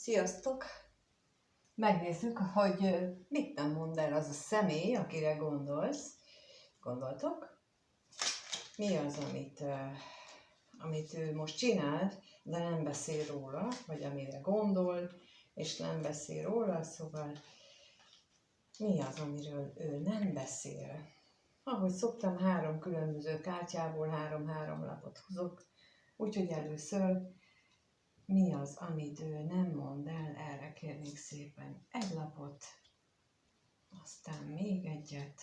Sziasztok! Megnézzük, hogy mit nem mond el az a személy, akire gondoltok. Mi az, amit ő most csinált, de nem beszél róla, vagy amire gondol, és nem beszél róla, szóval mi az, amiről ő nem beszél. Ahogy szoktam, 3 különböző kártyából 3 lapot hozok, úgyhogy először mi az, amit ő nem mond el, erre kérnék szépen 1 lapot, aztán még egyet,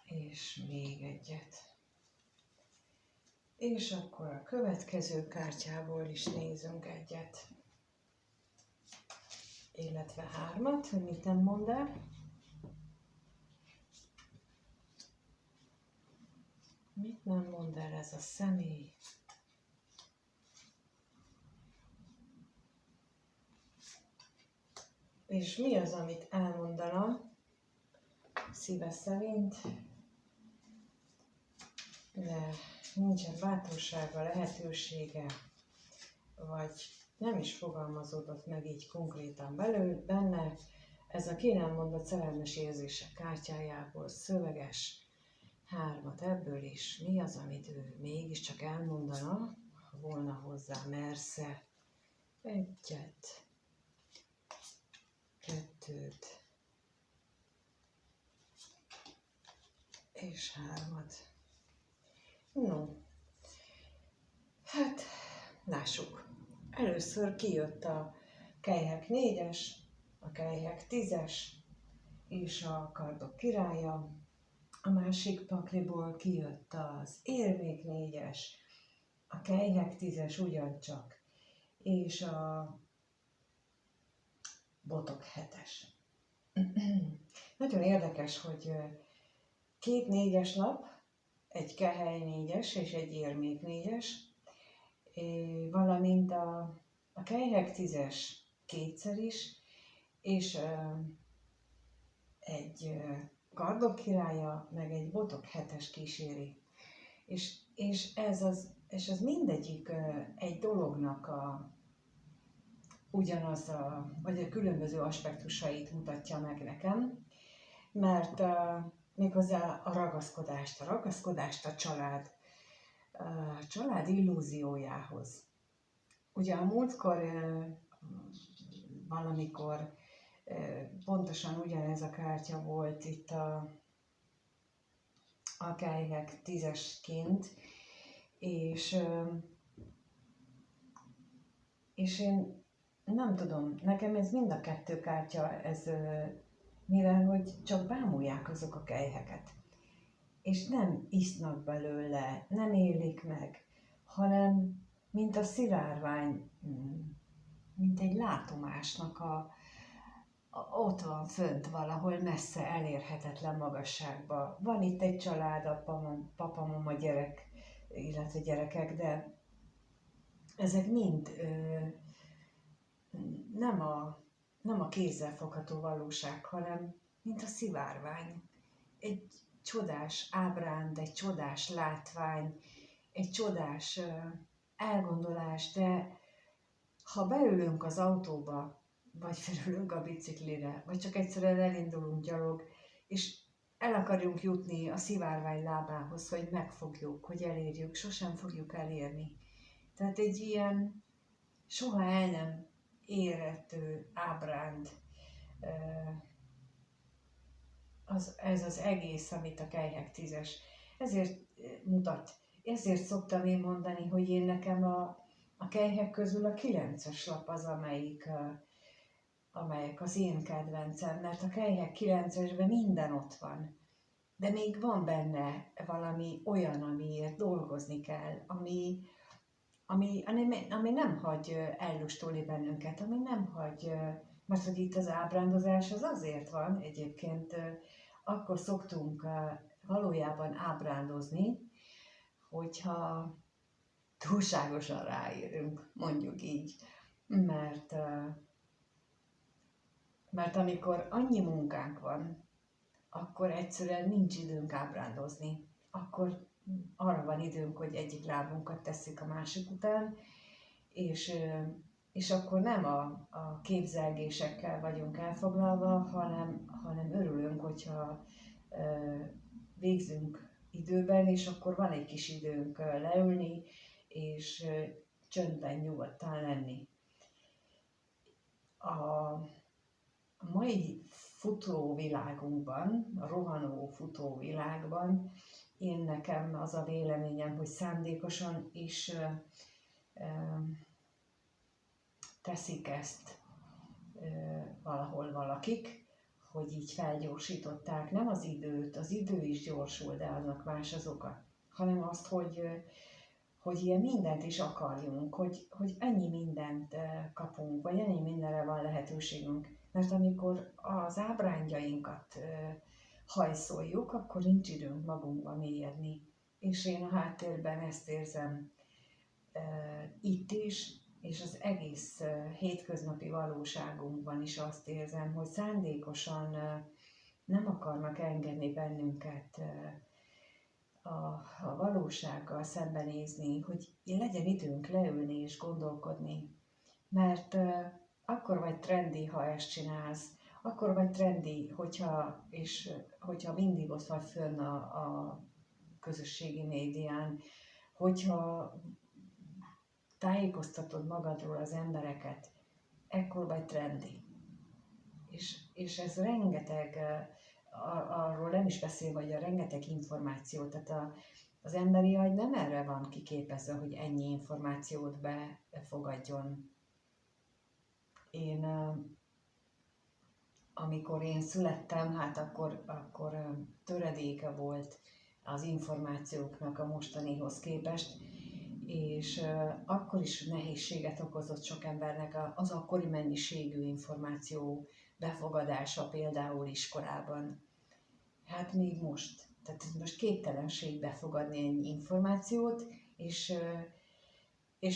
és még egyet. És akkor a következő kártyából is nézzünk egyet, illetve 3, hogy mit nem mond el. Mit nem mond el ez a személy? És mi az, amit elmondana szíve szerint, de nincsen bátorsága, lehetősége, vagy nem is fogalmazódott meg így konkrétan benne. Ez a ki nem mondott szerelmes érzések kártyájából szöveges 3, ebből is. Mi az, amit ő mégiscsak elmondana, ha volna hozzá mersze? 1, 2 és 3. No, hát lássuk. Először kijött a kelyhek 4-es, a kelyhek 10-es és a kardok királya. A másik pakliból kijött az érmék 4-es, a kelyhek 10-es ugyancsak, és a botok 7-es. Nagyon érdekes, hogy 2 4-es lap, egy kehely 4-es és egy érmék 4-es, valamint a kelyhek 10-es kétszer is, és egy kardok királya, meg egy botok 7-es kíséri. És ez mindegyik egy dolognak vagy a különböző aspektusait mutatja meg nekem, mert méghozzá a ragaszkodást a család illúziójához. Ugye a múltkor valamikor pontosan ugyanez a kártya volt itt a kelyhek 10-esként, és én nem tudom, nekem ez mind a 2 kártya, mivel hogy csak bámulják azok a kelyheket, és nem isznak belőle, nem élik meg, hanem mint a szivárvány, mint egy látomásnak ott van fönt valahol messze elérhetetlen magasságban. Van itt egy család, papa, mama, gyerek, illetve gyerekek, de ezek mind nem a kézzel fogható valóság, hanem mint a szivárvány. Egy csodás ábránd, egy csodás látvány, egy csodás elgondolás, de ha beülünk az autóba, vagy felülünk a biciklire, vagy csak egyszerűen elindulunk gyalog, és el akarjunk jutni a szivárvány lábához, hogy megfogjuk, hogy elérjük, sosem fogjuk elérni. Tehát egy ilyen soha el nem érhető ábránd, ez az egész, amit a kelyhek 10-es ezért mutat. Ezért szoktam én mondani, hogy én nekem a kelyhek közül a 9-es lap az, amelyek az én kedvencem, mert a kelyhek 9-esben minden ott van. De még van benne valami olyan, amiért dolgozni kell, ami nem hagy ellustulni bennünket, ami nem hagy, mert hogy itt az ábrándozás az azért van, egyébként akkor szoktunk valójában ábrándozni, hogyha túlságosan ráérünk, mondjuk így, mert amikor annyi munkánk van, akkor egyszerűen nincs időnk ábrándozni, akkor arra van időnk, hogy egyik lábunkat tesszük a másik után, és akkor nem a képzelgésekkel vagyunk elfoglalva, hanem örülünk, hogyha végzünk időben, és akkor van egy kis időnk leülni, és csöndben, nyugodtan lenni. A mai futóvilágunkban, a rohanó futóvilágban nekem az a véleményem, hogy szándékosan is teszik ezt valahol valakik, hogy így felgyorsították nem az időt, az idő is gyorsul, de annak más az oka, hanem azt, hogy ilyen mindent is akarjunk, hogy ennyi mindent kapunk, vagy ennyi mindenre van lehetőségünk. Mert amikor az ábrándjainkat hajszoljuk, akkor nincs időnk magunkba mélyedni. És én a háttérben ezt érzem itt is, és az egész hétköznapi valóságunkban is azt érzem, hogy szándékosan nem akarnak engedni bennünket a valósággal szembenézni, hogy hogyha időnk leülni és gondolkodni. Mert akkor vagy trendi, ha ezt csinálsz, akkor vagy trendi, hogyha mindig ott vagy fönn a közösségi médián, hogyha tájékoztatod magadról az embereket, ekkor vagy trendi. És ez rengeteg, arról nem is beszél, vagy a rengeteg információ, tehát az emberi agy nem erre van kiképezve, hogy ennyi információt befogadjon. Amikor én születtem, hát akkor töredéke volt az információknak a mostanihoz képest, és akkor is nehézséget okozott sok embernek az akkori mennyiségű információ befogadása, például iskolában. Hát még most. Tehát most képtelenség befogadni ennyi információt, és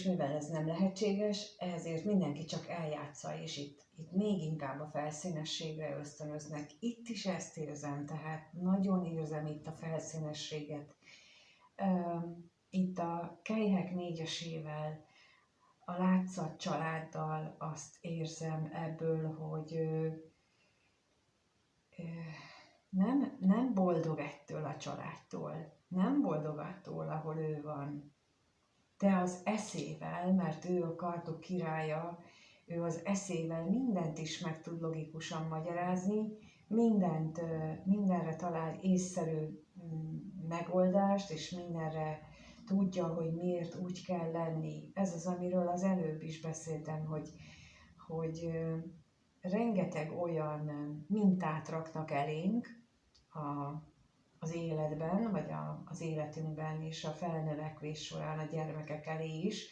mivel ez nem lehetséges, ezért mindenki csak eljátsza, és itt még inkább a felszínességre ösztönöznek. Itt is ezt érzem, tehát nagyon érzem itt a felszínességet. Itt a Kejhek négyesével, a Látszat családdal azt érzem ebből, hogy nem boldog ettől a családtól, nem boldog attól, ahol ő van, de az eszével, mert ő a kardok királya, ő az eszével mindent is meg tud logikusan magyarázni, mindenre talál észszerű megoldást, és mindenre tudja, hogy miért úgy kell lenni. Ez az, amiről az előbb is beszéltem, hogy rengeteg olyan mintát raknak elénk az életben, vagy az életünkben és a felnövekvés során a gyermekek elé is,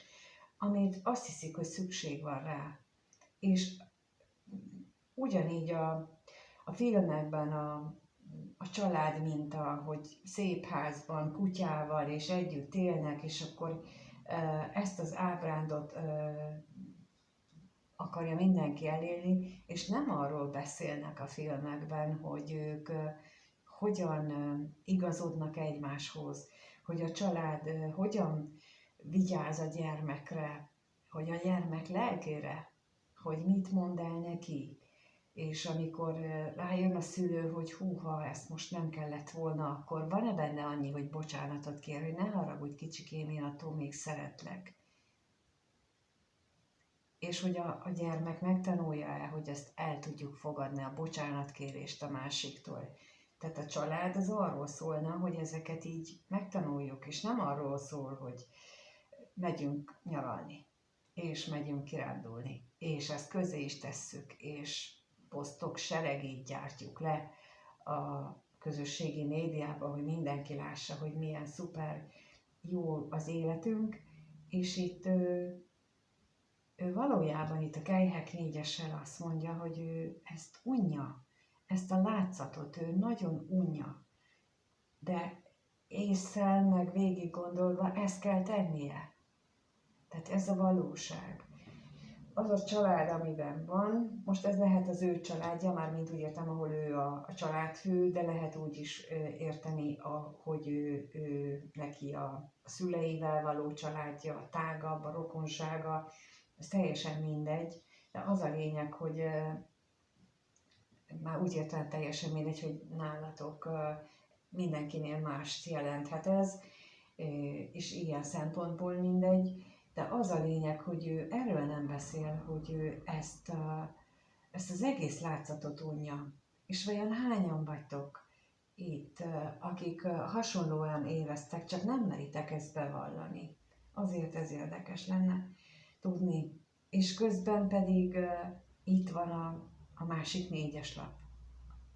amit azt hiszik, hogy szükség van rá. És ugyanígy a filmekben a család minta, hogy szép házban, kutyával és együtt élnek, és akkor ezt az ábrándot akarja mindenki elérni, és nem arról beszélnek a filmekben, hogy ők hogyan igazodnak egymáshoz, hogy a család hogyan vigyáz a gyermekre, hogy a gyermek lelkére, hogy mit mond el neki, és amikor rájön a szülő, hogy húha, ezt most nem kellett volna, akkor van-e benne annyi, hogy bocsánatot kér, hogy ne haragudj kicsikém, én attól még szeretlek. És hogy a gyermek megtanulja-e, hogy ezt el tudjuk fogadni, a bocsánatkérést a másiktól. Tehát a család az arról szólna, hogy ezeket így megtanuljuk, és nem arról szól, hogy megyünk nyaralni, és megyünk kirándulni, és ezt közé is tesszük, és posztok seregét gyártjuk le a közösségi médiában, hogy mindenki lássa, hogy milyen szuper jó az életünk, és itt ő valójában itt a Kejhek négyessel azt mondja, hogy ő ezt unja, ezt a látszatot ő nagyon unja, de ésszel meg végig gondolva ezt kell tennie. Tehát ez a valóság. az a család, amiben van, most ez lehet az ő családja, mármint úgy értem, ahol ő a családfő, de lehet úgy is érteni, hogy ő neki a szüleivel való családja, a tágabb, a rokonsága, ez teljesen mindegy, de az a lényeg, hogy már úgy értem teljesen mindegy, hogy nálatok mindenkinél mást jelenthet ez, és ilyen szempontból mindegy, de az a lényeg, hogy ő erről nem beszél, hogy ő ezt az egész látszatot unja. És vajon hányan vagytok itt, akik hasonlóan éreztek, csak nem meritek ezt bevallani. Azért ez érdekes lenne tudni. És közben pedig itt van a másik 4-es lap,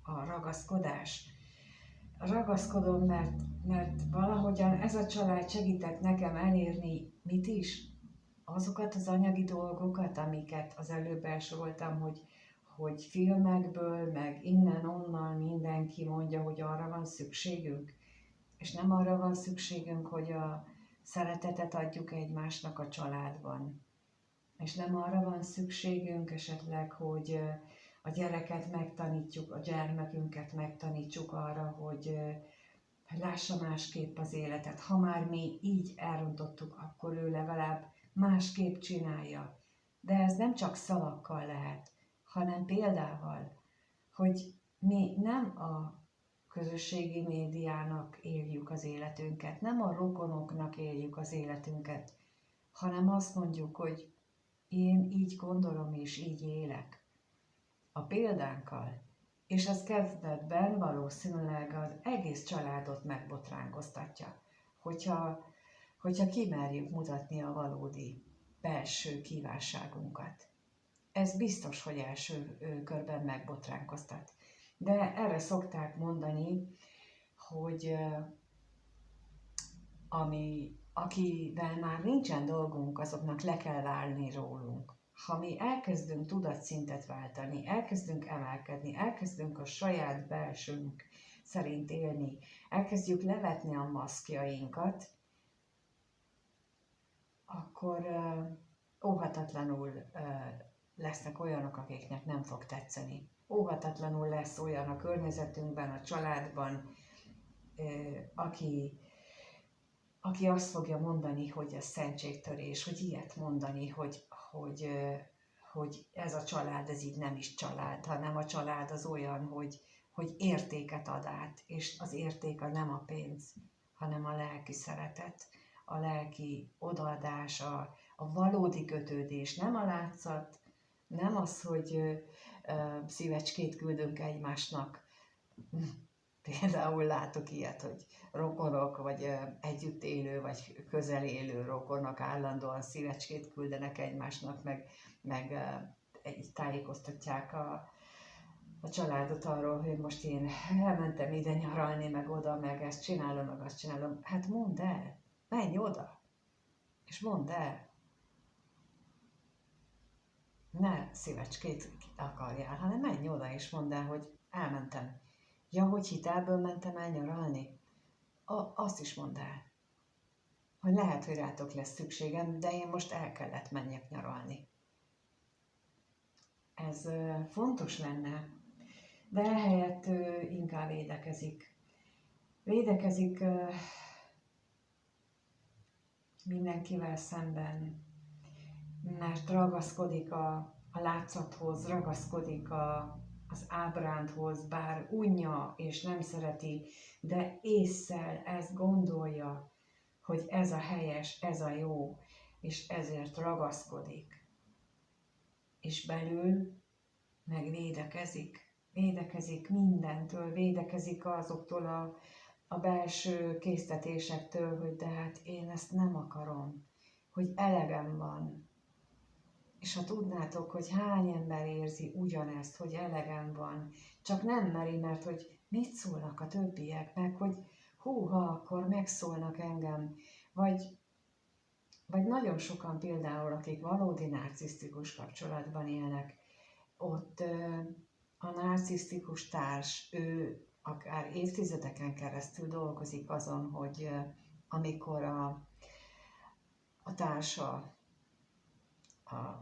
a ragaszkodás. Ragaszkodom, mert valahogyan ez a család segített nekem elérni mit is? Azokat az anyagi dolgokat, amiket az előbb elsoroltam, hogy filmekből, meg innen-onnan mindenki mondja, hogy arra van szükségünk, és nem arra van szükségünk, hogy a szeretetet adjuk egymásnak a családban. És nem arra van szükségünk esetleg, hogy a gyereket megtanítjuk, a gyermekünket megtanítsuk arra, hogy lássa másképp az életet. Ha már mi így elrontottuk, akkor ő legalább másképp csinálja. De ez nem csak szavakkal lehet, hanem példával, hogy mi nem a közösségi médiának éljük az életünket, nem a rokonoknak éljük az életünket, hanem azt mondjuk, hogy én így gondolom és így élek. A példánkkal, és ez kezdetben valószínűleg az egész családot megbotránkoztatja, hogyha kimerjük mutatni a valódi belső kívánságunkat. Ez biztos, hogy első körben megbotránkoztat. De erre szokták mondani, hogy akivel már nincsen dolgunk, azoknak le kell válni rólunk. Ha mi elkezdünk tudatszintet váltani, elkezdünk emelkedni, elkezdünk a saját belsőnk szerint élni, elkezdjük levetni a maszkjainkat, akkor óhatatlanul lesznek olyanok, akiknek nem fog tetszeni. Óhatatlanul lesz olyan a környezetünkben, a családban, aki azt fogja mondani, hogy ez szentségtörés, hogy ilyet mondani, hogy ez a család, ez így nem is család, hanem a család az olyan, hogy értéket ad át, és az érték az nem a pénz, hanem a lelki szeretet, a lelki odaadás, a valódi kötődés, nem a látszat, nem az, hogy szívecskét küldünk egymásnak. Például látok ilyet, hogy rokonok, vagy együtt élő, vagy közel élő rokonok állandóan szívecskét küldenek egymásnak, meg tájékoztatják a családot arról, hogy most én elmentem ide nyaralni, meg oda, meg ezt csinálom, meg azt csinálom. Hát mondd el, menj oda, és mondd el. Ne szívecskét akarjál, hanem menj oda, és mondd el, hogy elmentem. Ja, hogy hitelből mentem el nyaralni? Azt is mondd el, hogy lehet, hogy rátok lesz szükségem, de én most el kellett menjek nyaralni. Ez fontos lenne, de ehelyett inkább védekezik. Védekezik mindenkivel szemben, mert ragaszkodik a látszathoz, ragaszkodik az ábrándhoz, bár unja és nem szereti, de ésszel ezt gondolja, hogy ez a helyes, ez a jó, és ezért ragaszkodik. És belül meg védekezik mindentől, védekezik azoktól a belső késztetésektől, hogy de hát én ezt nem akarom, hogy elegem van. És ha tudnátok, hogy hány ember érzi ugyanezt, hogy elegem van, csak nem meri, mert hogy mit szólnak a többiek, meg hogy húha, akkor megszólnak engem, vagy nagyon sokan például, akik valódi narcisztikus kapcsolatban élnek, ott a narcisztikus társ, ő akár évtizedeken keresztül dolgozik azon, hogy amikor a társa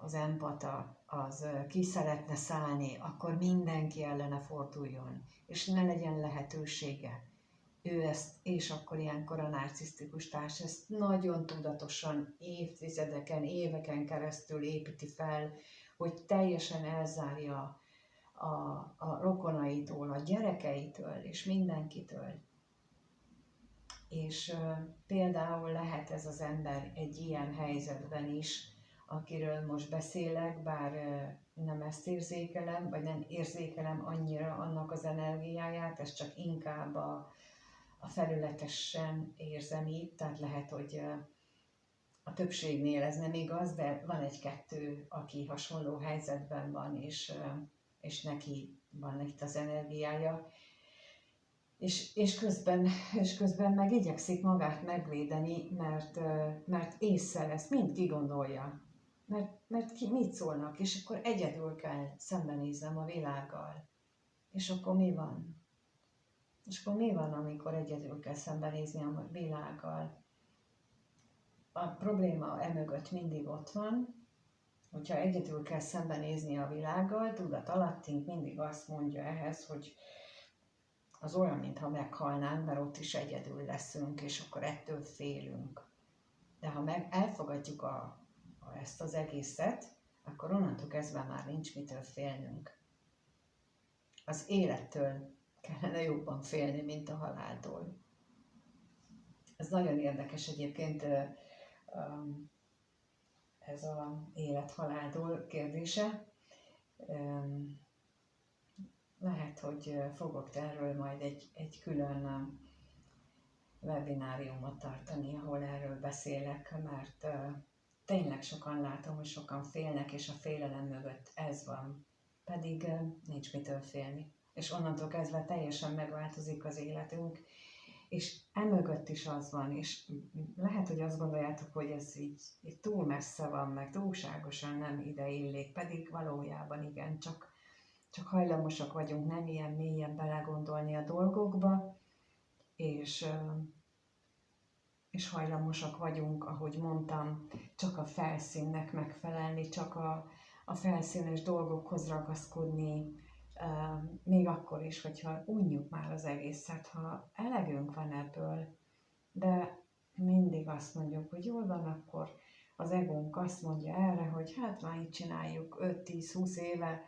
az empata az ki szeretne szállni, akkor mindenki ellene forduljon, és ne legyen lehetősége. Ő ezt, és akkor ilyenkor a narcisztikus társ ezt nagyon tudatosan évtizedeken, éveken keresztül építi fel, hogy teljesen elzárja a rokonaitól, a gyerekeitől és mindenkitől. És például lehet ez az ember egy ilyen helyzetben is, akiről most beszélek, bár nem ezt érzékelem, vagy nem érzékelem annyira annak az energiáját, ez csak inkább a felületesen érzem itt, tehát lehet, hogy a többségnél ez nem igaz, de van egy-kettő, aki hasonló helyzetben van, és neki van itt az energiája, és közben meg igyekszik magát megvédeni, mert észre ezt mind kigondolja. Mert ki mit szólnak, és akkor egyedül kell szembenéznem a világgal. És akkor mi van? És akkor mi van, amikor egyedül kell szembenézni a világgal? A probléma emögött mindig ott van, hogyha egyedül kell szembenézni a világgal, tudat alattink mindig azt mondja ehhez, hogy az olyan, mintha meghalnánk, mert ott is egyedül leszünk, és akkor ettől félünk. De ha elfogadjuk ezt az egészet, akkor onnantól kezdve már nincs mitől félnünk. Az élettől kellene jobban félni, mint a haláltól. Ez nagyon érdekes egyébként, ez az élet-haláltól kérdése. Lehet, hogy fogok erről majd egy külön webináriumot tartani, ahol erről beszélek, mert tényleg sokan látom, hogy sokan félnek, és a félelem mögött ez van. Pedig nincs mitől félni. És onnantól kezdve teljesen megváltozik az életünk, és emögött is az van, és lehet, hogy azt gondoljátok, hogy ez így túl messze van, meg túlságosan nem ide illik, pedig valójában igen, csak hajlamosak vagyunk nem ilyen mélyen belegondolni a dolgokba, és hajlamosak vagyunk, ahogy mondtam, csak a felszínnek megfelelni, csak a felszínes dolgokhoz ragaszkodni, még akkor is, hogyha unjuk már az egészet, ha elegünk van ebből, de mindig azt mondjuk, hogy jól van, akkor az egónk azt mondja erre, hogy hát már így csináljuk 5-10-20 éve,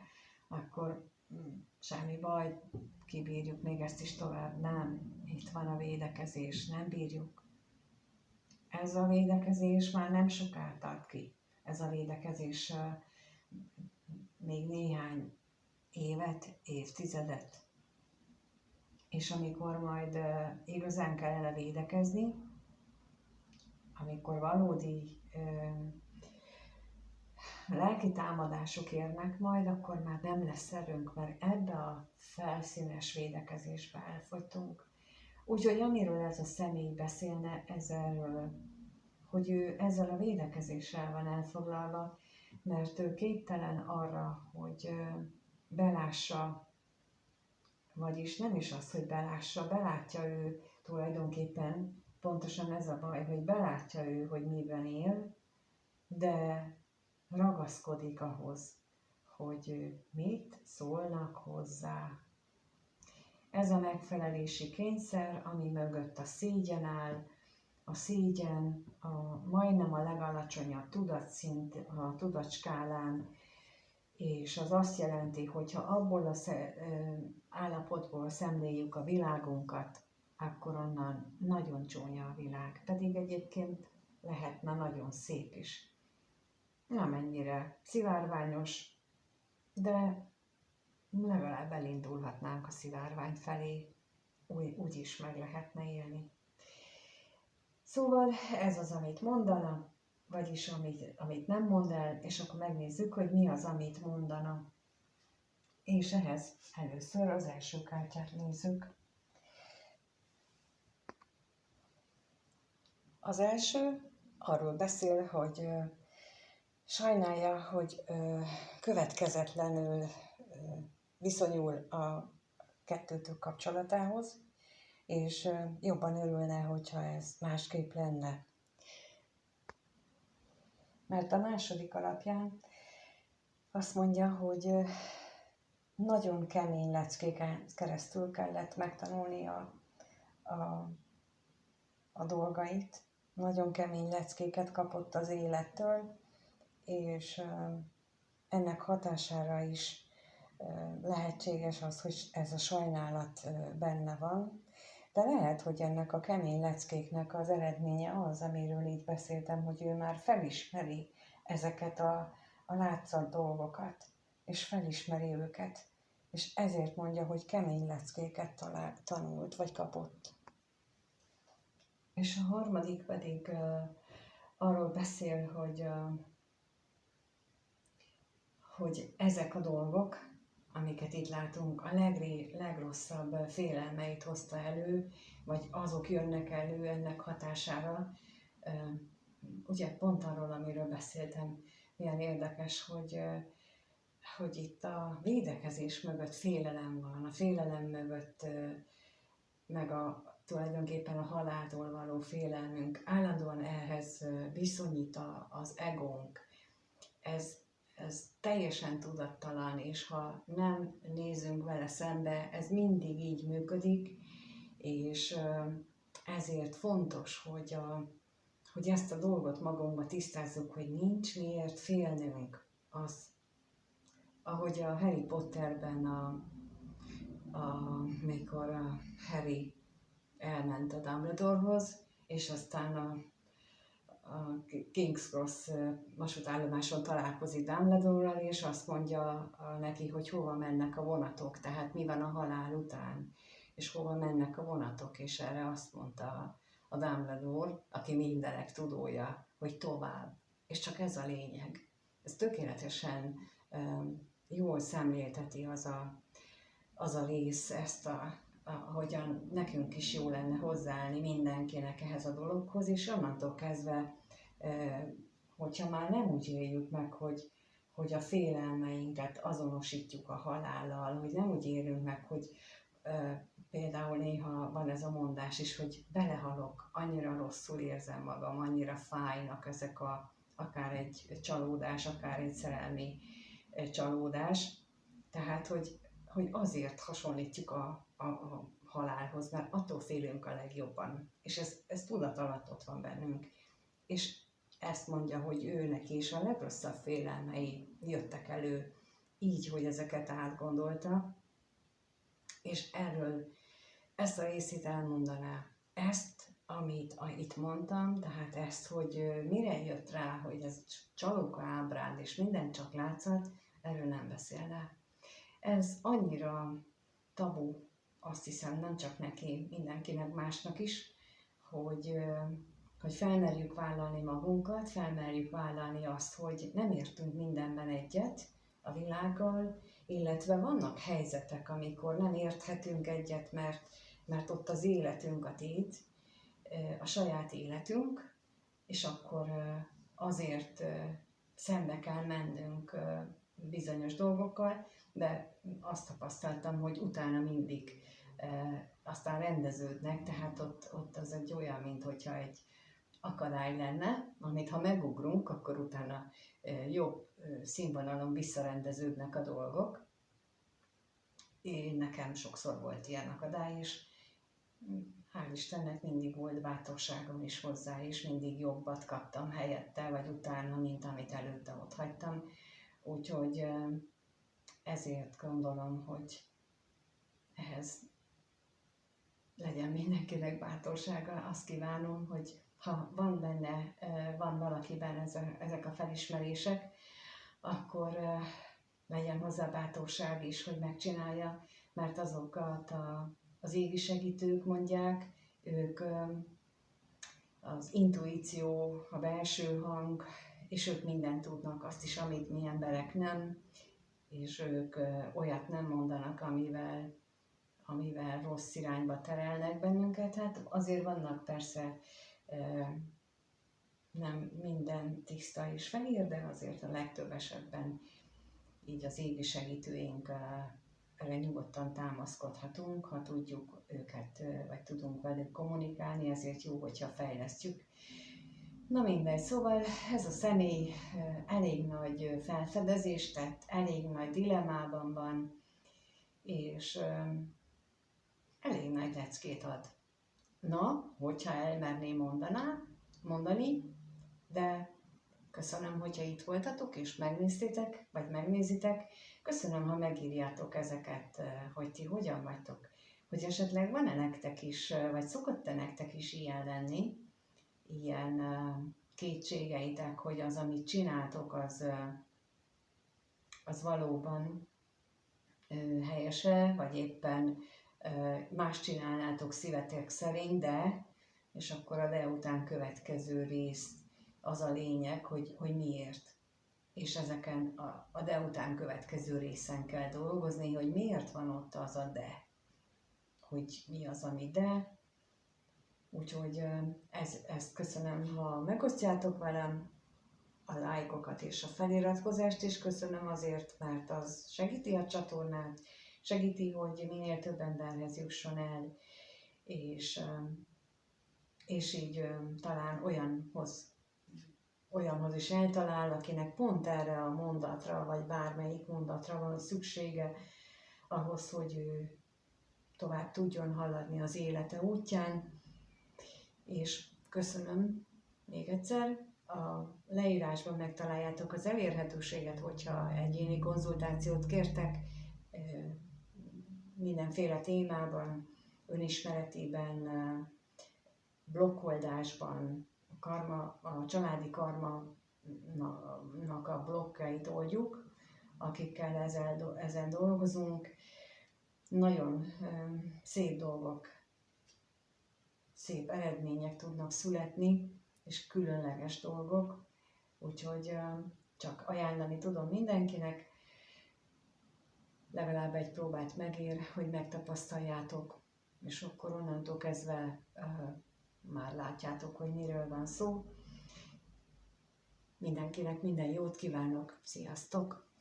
akkor semmi baj, kibírjuk még ezt is tovább. Nem, itt van a védekezés, nem bírjuk. Ez a védekezés már nem soká tart ki. Ez a védekezés még néhány évet, évtizedet. És amikor majd igazán kellene védekezni, amikor valódi lelki támadások érnek majd, akkor már nem lesz erőnk, mert ebbe a felszínes védekezésbe elfogytunk. Úgyhogy amiről ez a személy beszélne, hogy ő ezzel a védekezéssel van elfoglalva, mert ő képtelen arra, hogy belássa, vagyis nem is az, hogy belássa, belátja ő tulajdonképpen, pontosan ez a baj, hogy belátja ő, hogy miben él, de ragaszkodik ahhoz, hogy mit szólnak hozzá. Ez a megfelelési kényszer, ami mögött a szégyen áll, a szégyen majdnem a legalacsonyabb tudatszint a tudatskálán, és az azt jelenti, hogy ha abból az állapotból szemléljük a világunkat, akkor onnan nagyon csúnya a világ, pedig egyébként lehetne nagyon szép is. Nem ennyire szivárványos, de legalább elindulhatnánk a szivárvány felé, úgy is meg lehetne élni. Szóval ez az, amit mondana, vagyis amit nem mond el, és akkor megnézzük, hogy mi az, amit mondana. És ehhez először az első kártyát nézzük. Az első arról beszél, hogy sajnálja, hogy következetlenül viszonyul a kettőtök kapcsolatához, és jobban örülne, hogyha ez másképp lenne. Mert a második alapján azt mondja, hogy nagyon kemény leckéken keresztül kellett megtanulni a dolgait. Nagyon kemény leckéket kapott az élettől, és ennek hatására is lehetséges az, hogy ez a sajnálat benne van. De lehet, hogy ennek a kemény leckéknek az eredménye az, amiről így beszéltem, hogy ő már felismeri ezeket a látszat dolgokat, és felismeri őket. És ezért mondja, hogy kemény leckéket tanult, vagy kapott. És a harmadik pedig arról beszél, hogy ezek a dolgok, amiket itt látunk, a legrosszabb félelmeit hozta elő, vagy azok jönnek elő ennek hatására. Ugye pont arról, amiről beszéltem, milyen érdekes, hogy itt a védekezés mögött félelem van, a félelem mögött meg tulajdonképpen a haláltól való félelmünk állandóan ehhez viszonyít az egónk. Ez teljesen tudattalan, és ha nem nézünk vele szembe, ez mindig így működik, és ezért fontos, hogy ezt a dolgot magunkba tisztázzuk, hogy nincs miért félnünk. Ahogy a Harry Potterben, mikor a Harry elment a Dumbledorehoz, és aztán a King's Cross vasútállomáson találkozik Dumbledore-ral, és azt mondja neki, hogy hova mennek a vonatok, tehát mi van a halál után, és hova mennek a vonatok, és erre azt mondta a Dumbledore, aki mindenek tudója, hogy tovább. És csak ez a lényeg. Ez tökéletesen jól szemlélteti az a rész, ezt ahogyan nekünk is jó lenne hozzáállni mindenkinek ehhez a dologhoz, és onnantól kezdve, hogyha már nem úgy éljük meg, hogy a félelmeinket azonosítjuk a halállal, hogy nem úgy élünk meg, hogy például néha van ez a mondás is, hogy belehalok, annyira rosszul érzem magam, annyira fájnak ezek akár egy csalódás, akár egy szerelmi csalódás, tehát, hogy azért hasonlítjuk a halálhoz, mert attól félünk a legjobban. És ez tudat alatt ott van bennünk. És ezt mondja, hogy ő neki is a legrosszabb félelmei jöttek elő így, hogy ezeket átgondolta, és erről ezt a részét elmondaná. Ezt, amit itt mondtam, tehát ezt, hogy mire jött rá, hogy ez csalóka ábránd, és minden csak látszat, erről nem beszélne. Ez annyira tabu, azt hiszem, nem csak neki, mindenkinek másnak is, hogy felmerjük vállalni magunkat, felmerjük vállalni azt, hogy nem értünk mindenben egyet a világgal, illetve vannak helyzetek, amikor nem érthetünk egyet, mert ott az életünk a tét, a saját életünk, és akkor azért szembe kell mennünk bizonyos dolgokkal, de azt tapasztaltam, hogy utána mindig aztán rendeződnek, tehát ott az egy olyan, mintha egy akadály lenne, amit ha megugrunk, akkor utána jobb színvonalon visszarendeződnek a dolgok. Nekem sokszor volt ilyen akadály, és hál' Istennek mindig volt bátorságom is hozzá, és mindig jobbat kaptam helyette, vagy utána, mint amit előtte ott hagytam. Úgyhogy ezért gondolom, hogy ehhez legyen mindenkinek bátorsága. Azt kívánom, hogy ha van valakiben ezek a felismerések, akkor legyen hozzá bátorság is, hogy megcsinálja, mert azokat az égi segítők mondják, ők az intuíció, a belső hang, és ők mindent tudnak, azt is, amit mi emberek nem, és ők olyat nem mondanak, amivel rossz irányba terelnek bennünket. Hát azért vannak persze nem minden tiszta és fehér, de azért a legtöbb esetben így az égi segítőinkre nyugodtan támaszkodhatunk, ha tudjuk őket, vagy tudunk velük kommunikálni, ezért jó, hogyha fejlesztjük Na mindegy, szóval ez a személy elég nagy felfedezést tett, elég nagy dilemmában van, és elég nagy leckét ad. Na, hogyha elmerném mondani, de köszönöm, hogyha itt voltatok és megnéztétek, vagy megnézitek. Köszönöm, ha megírjátok ezeket, hogy ti hogyan vagytok. Hogy esetleg van-e nektek is, vagy szokott-e nektek is ilyen lenni, ilyen kétségeitek, hogy az, amit csináltok, az valóban helyese, vagy éppen más csinálnátok szívetek szerint, de, és akkor a de után következő rész az a lényeg, hogy miért. És ezeken a de után következő részen kell dolgozni, hogy miért van ott az a de. Hogy mi az, ami de. Úgyhogy ezt köszönöm, ha megosztjátok velem, a lájkokat és a feliratkozást is köszönöm azért, mert az segíti a csatornát, segíti, hogy minél több emberhez jusson el, és így talán olyanhoz is eltalál, akinek pont erre a mondatra, vagy bármelyik mondatra van szüksége ahhoz, hogy ő tovább tudjon haladni az élete útján. És köszönöm még egyszer, a leírásban megtaláljátok az elérhetőséget, hogyha egyéni konzultációt kértek mindenféle témában, önismeretében, blokkoldásban, a családi karmanak a blokkjait oldjuk, akikkel ezen dolgozunk. Nagyon szép dolgok, szép eredmények tudnak születni, és különleges dolgok, úgyhogy csak ajánlani tudom mindenkinek, legalább egy próbát megér, hogy megtapasztaljátok, és akkor onnantól kezdve már látjátok, hogy miről van szó. Mindenkinek minden jót kívánok, sziasztok!